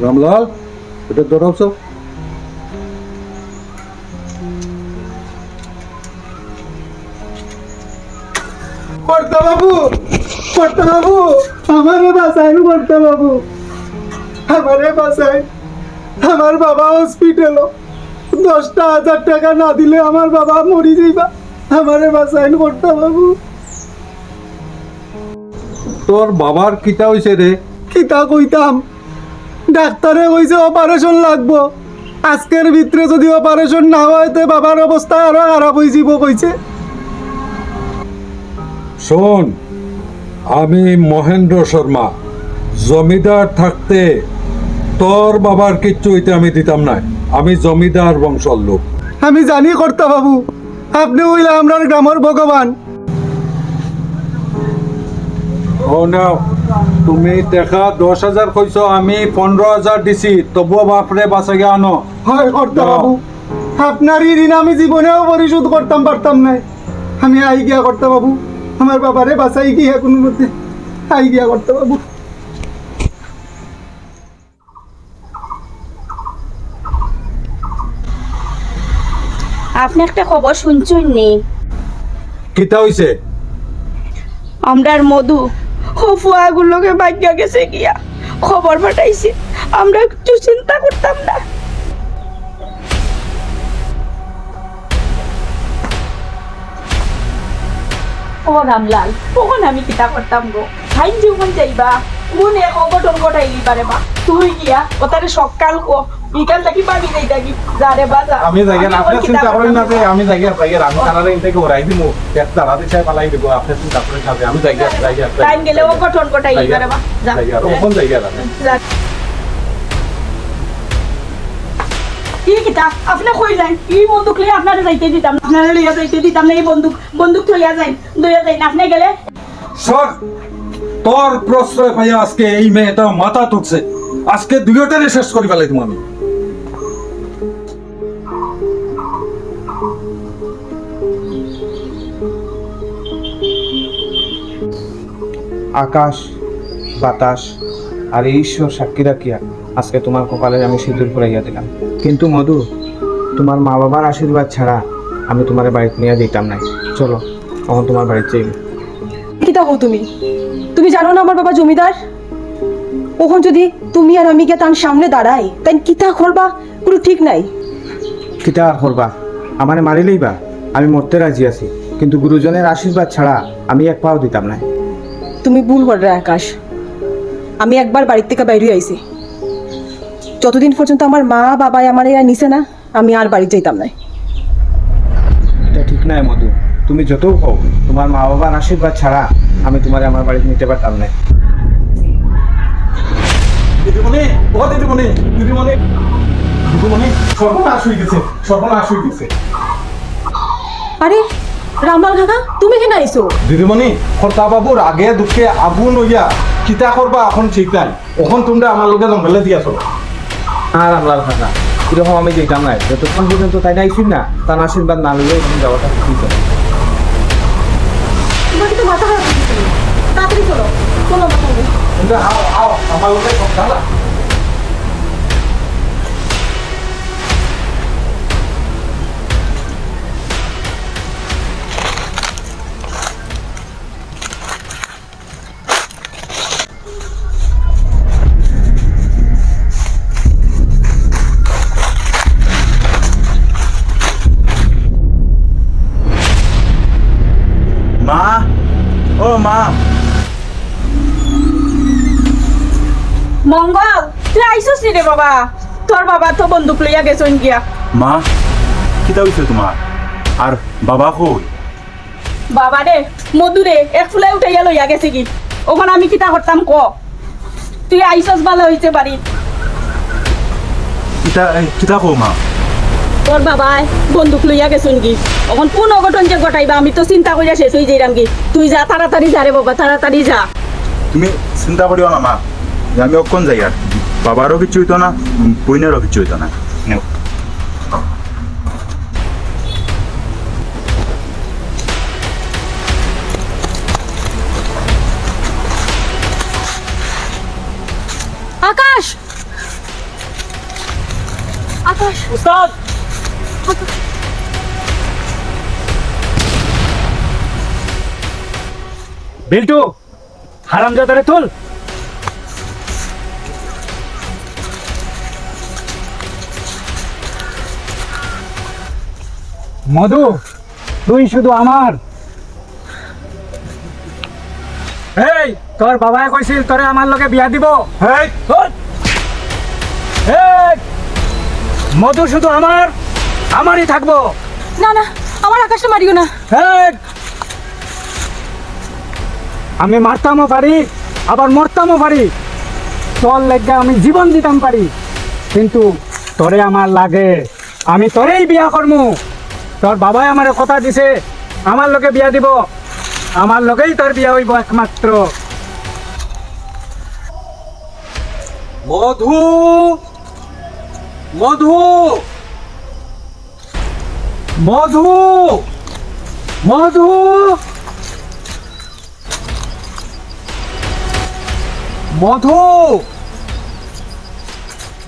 রামলাল, এটা ধরাও সব। কর্তা বাবু, কর্তা বাবু, আমারে বাঁচাইন কর্তা বাবু, আমারে বাঁচাইন। আমার বাবা হসপিটাল, 10,000 টাকা না দিলে আমার বাবা মরি যাইবা। আমারে বাঁচাইন কর্তা বাবু। তোর বাবার কিতা হয়েছে রে? কিতা কইতাম, ডাক্তারে কইছে অপারেশন লাগবো। আজকের ভিতরে যদি অপারেশন না হয় তো বাবার অবস্থা আরো খারাপ হয়ে যাব কইছে। শোন, আমি মহেন্দ্র শর্মা, জমিদার থাকতে তোর বাবার কিচ্ছু হইতে আমি দিতাম না। আমি জমিদার বংশর লোক। আমি জানি কর্তা বাবু, আপনি হইলে আমরা গ্রামের ভগবান। ও নাও, তুমি টাকা 10,000 কইছো, আমি 15,000 দিছি, তবুও বাপরে বাঁচা গিয়া আনো। হয় কর্তা না। বাবু, আপনার এই ঋণ আমি জীবনেও পরিশোধ করতাম পারতাম না। আমি আই গিয়া কর্তা বাবু, আমার বাবারে বাঁচাই গিয়া কোনো মতে আই গিয়া কর্তা বাবু। আপনি একটা খবর শুনছেন নি? কিতা হইছে? আমরার মধু ফুয়াগুলোকে ভাগ্য গেছে গিয়া খবর পাঠাইছে। আমরা একটু চিন্তা করতাম না। ও রামলাল, কখন আমি কিতা করতাম গো? ভাইন জীবন যাইবা মনে এক অঘটন ঘটাইলি পারে বা তুই গিয়া ওটারে সকাল কো বিকাল থাকি পাবি যাই থাকি যারে বাজা আমি জায়গা আপনি চিন্তা করেন না যে আমি জায়গা আমি কানারে ইনটেকে ওরাই দিমু এক তারাতে চাই পালাই দিব। আপনি চিন্তা করেন না যে আমি জায়গা টাইম গেলে অঘটন ঘটাইলি পারে বা যা জায়গা ওপন জায়গা যা। কি কিতা আপনি কইলেন এই বন্দুক লইয়া আপনারে যাইতে দিতাম, আপনারে লইয়া যাইতে দিতাম না। এই বন্দুক থইয়া যাই দইয়া যাই না। আপনি গেলে সর, তোর প্রশ্রয় পাইয়া আজকে এই মেয়েটা মাথা তুলছে। আজকে দুইটারে শেষ করি ফেলাই তুমি। আমি আকাশ, বাতাস আর এই ঈশ্বর সাক্ষী রাখিয়া আজকে তোমার কপালে আমি সিঁদুর পরাইয়া দিলাম। কিন্তু মধু, তোমার মা বাবার আশীর্বাদ ছাড়া আমি তোমার বাড়িতে নিয়ে যেতাম না। চলো তখন তোমার বাড়িতে যাইব। কিতা হো তুমি? তুমি জানো না আমার বাবা জমিদার? ওখন যদি তুমি আর আমি গিয়ে তার সামনে দাঁড়াই তাই কিতা করবা কোনো ঠিক নাই। কিতা আর করবা? আমারে মারিলেই বা আমি মরতে রাজি আছি, কিন্তু গুরুজনের আশীর্বাদ ছাড়া আমি এক পাও দিতাম না। তুমি ভুল করলে আকাশ। আমি একবার বাড়ির থেকে বাইরে আইছি, যতদিন পর্যন্ত আমার মা বাবাই আমার নিছে না আমি আর বাড়ি যাইতাম না। এটা ঠিক নাই মধু, তুমি যত হোক তোমার মা বাবার আশীর্বাদ ছাড়া আমি তোমার আমার বাড়িতে নিতে পারতাম না। দিদিমণি, ও দিদিমণি, দিদিমণি, দিদিমণি, সর্বনাশ হয়ে গেছে, সর্বনাশ হয়ে গেছে। আরে রামলাল কাকা, তুমি কেন আইছো? দিদিমণি, কর্তা বাবুর আগে দুঃখে আগুন হইয়া কিতা করবা এখন ঠিক নাই। এখন তোমরা আমার লোকে জঙ্গলে দিয়াছো। আর আমলাল খানা এরকম আমি যেতাম না, যতক্ষণ পর্যন্ত তাই না আইসিন না তার আশীর্বাদ না লইলে এখন যাওয়াটা ঠিক আছে। তোমার কিন্তু মাথা খারাপ হয়ে গেছে। তাড়াতাড়ি চলো, চলো আমার সঙ্গে। তোমরা আও আও আমার লোকে সব জানা। মা, ও মা, মঙ্গল তুই আইসস নি রে বাবা? তোর বাবা তো বন্দুক লইয়া গেছন গিয়া। মা, কিতা হইছে তোমার? আর বাবা কই? বাবা রে মধুরে এক ফুলাই উঠাইয়া লইয়া গেছে কি। ওখানে আমি কিতা করতাম ক? তুই আইসস ভালো হইতে পারি। কিতা কও মা? তোর বাবাই বন্দুক লইয়া গেছন কি। এখন কোন অঘটন যে ঘটাইবা আমি তো চিন্তা করিয়া শেষ হয়ে যাইরাম কি। তুই যা তাড়াতাড়ি যা রে বাবা, তাড়াতাড়ি যা। তুমি চিন্তা করিও না মা, যে আমি অক্ষণ যাই। আর বাবারও কিছু হইতো না, বইনেরও কিছু হইতো না। নেও। আকাশ, আকাশ উস্তাদ বিল্টু হারামজাদারে তোল। মধু তুই শুধু আমার। এই তোর বাবাই কইছিল তোরে আমার লগে বিয়া দিব। এই তোর এই মধু শুধু আমার, আমারই থাকবো। না না, আমার আকাশটা মারিও না। এই আমি মারতামও পারি আবার মরতামও পারি, তোর লেগে আমি জীবন দিতাম পারি, কিন্তু তোরে আমার লাগে, আমি তোরেই বিয়া করমু। তোর বাবাই আমার কথা দিছে আমার লগে বিয়া দিব, আমার লগেই তোর বিয়া হইব একমাত্র। মধু মধু মধু মধু মধু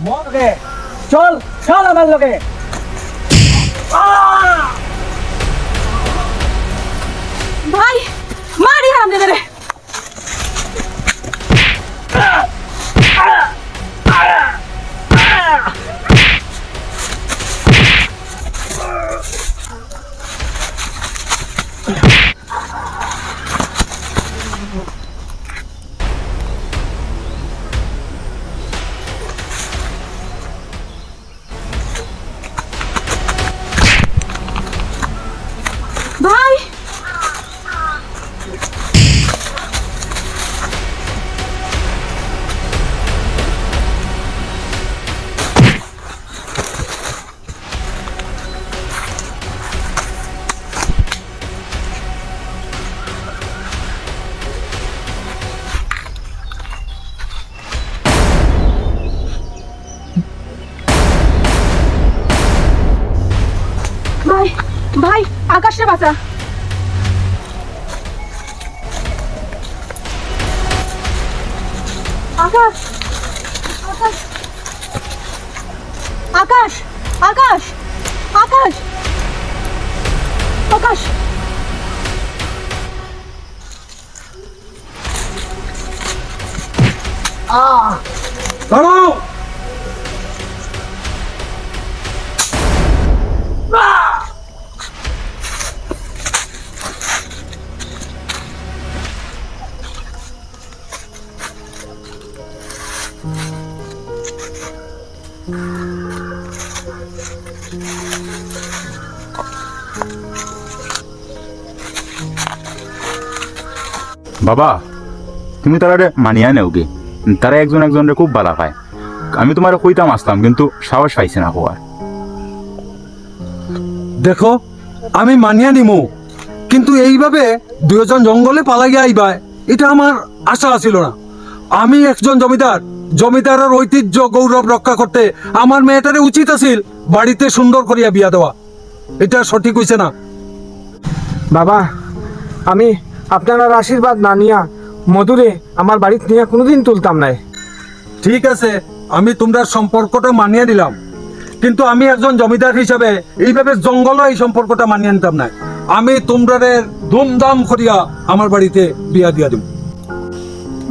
মধু চল চল আমার লগে। ভাই মারি হারামজাদারে। ভাই ভাই ভাই আকাশটা বাঁচা। আকাশ আকাশ আকাশ আকাশ আকাশ আকাশ দাঁড়াও। বাবা তুমি তারা মানিয়া নেও গে, তারা একজন একজনের খুব ভালো পায়। আমি তোমার কইতাম আসতাম কিন্তু সাহস পাইছে না হওয়ার। দেখো আমি মানিয়া নিমু, কিন্তু এইভাবে দুজন জঙ্গলে পালাইয়া আইবা এটা আমার আশা ছিল না। আমি একজন জমিদার, জমিদারের ঐতিহ্য গৌরব রক্ষা করতে আমার মেয়েটারে উচিত আছিল বাড়িতে সুন্দর করিয়া বিয়া দেওয়া। এটা সঠিক হইছে না। বাবা আমি আপনার আশীর্বাদ না নিয়া মধুরে আমার বাড়িতে নিয়ে কোনোদিন তুলতাম নাই। ঠিক আছে, আমি তোমরা সম্পর্কটা মানিয়ে নিলাম, কিন্তু আমি একজন জমিদার হিসাবে এইভাবে জঙ্গল এই সম্পর্কটা মানিয়ে নিতাম না। আমি তোমরা ধুমধাম করিয়া আমার বাড়িতে বিয়া দিয়া দিব।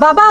বাবা